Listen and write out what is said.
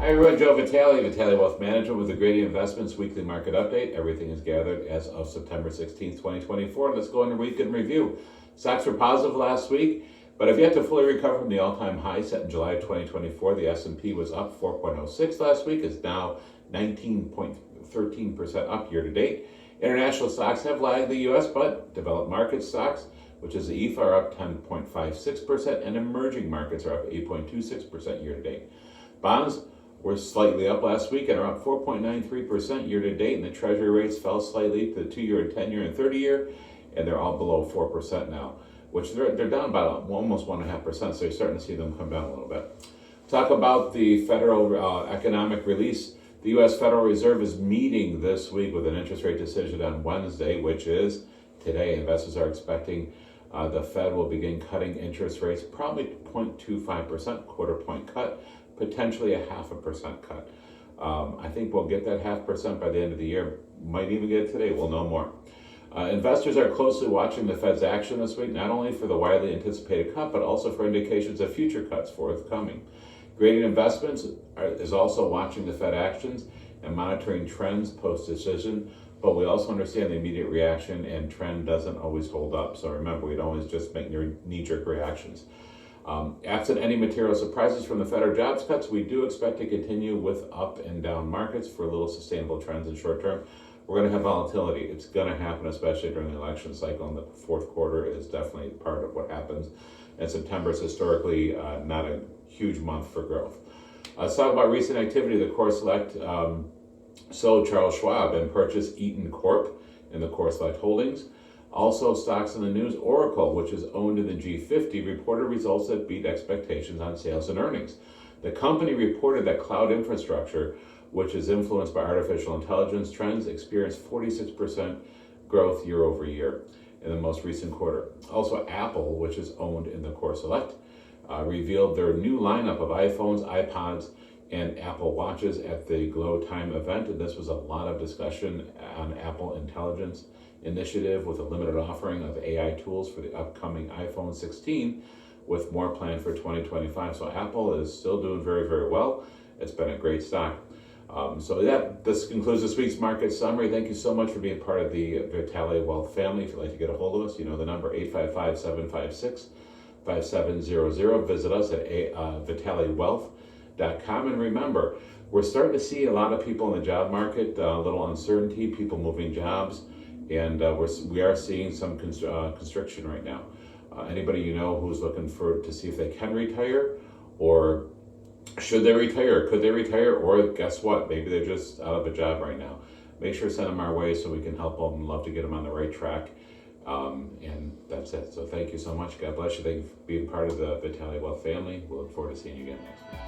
Hi everyone, Joe Vitale, Vitale Wealth Management with the Grady Investments Weekly Market Update. Everything is gathered as of September 16th, 2024. Let's go into week in review. Stocks were positive last week, but have yet to fully recover from the all-time high set in July 2024. The S&P was up 4.06 last week. It's now 19.13% up year to date. International stocks have lagged the U.S., but developed market stocks, which is the EFA, are up 10.56%, and emerging markets are up 8.26% year to date. Bonds were slightly up last week and are up 4.93% year to date, and the treasury rates fell slightly to the 2-year and 10-year and 30-year, and they're all below 4% now, which they're down about almost 1.5%, so you're starting to see them come down a little bit. Talk about the federal economic release. The U.S. Federal Reserve is meeting this week with an interest rate decision on Wednesday, which is today. Investors are expecting the Fed will begin cutting interest rates, probably 0.25%, quarter point cut, potentially a 0.5% cut. I think we'll get that 0.5% by the end of the year. Might even get it today. We'll know more. Investors are closely watching the Fed's action this week, not only for the widely anticipated cut, but also for indications of future cuts forthcoming. Gradient Investments is also watching the Fed actions and monitoring trends post-decision, but we also understand the immediate reaction and trend doesn't always hold up. So remember, we don't always just make knee-jerk reactions. Absent any material surprises from the Fed or jobs cuts, we do expect to continue with up and down markets for little sustainable trends in short term. We're going to have volatility. It's going to happen, especially during the election cycle, and the fourth quarter is definitely part of what happens. And September is historically not a huge month for growth. Let's talk about recent activity. The Core Select sold Charles Schwab and purchased Eaton Corp in the Core Select holdings. Also, stocks in the news, Oracle, which is owned in the G50, reported results that beat expectations on sales and earnings. The company reported that cloud infrastructure, which is influenced by artificial intelligence trends, experienced 46% growth year over year in the most recent quarter. Also, Apple, which is owned in the Core Select, revealed their new lineup of iPhones, iPods, and Apple Watches at the Glow Time event, and this was a lot of discussion on Apple Intelligence initiative with a limited offering of AI tools for the upcoming iPhone 16 with more planned for 2025. So Apple is still doing very, very well. It's been a great stock. This concludes this week's market summary. Thank you so much for being part of the Vitale Wealth family. If you'd like to get a hold of us, you know the number 855-756-5700. Visit us at vitalewealth.com. And remember, we're starting to see a lot of people in the job market, a little uncertainty, people moving jobs, and we are seeing some constriction right now. Anybody you know who's looking to see if they can retire, or should they retire, could they retire, or guess what, maybe they're just out of a job right now. Make sure to send them our way so we can help them. Love to get them on the right track. And that's it. So thank you so much. God bless you. Thank you for being part of the Vitale Wealth family. We'll look forward to seeing you again next week.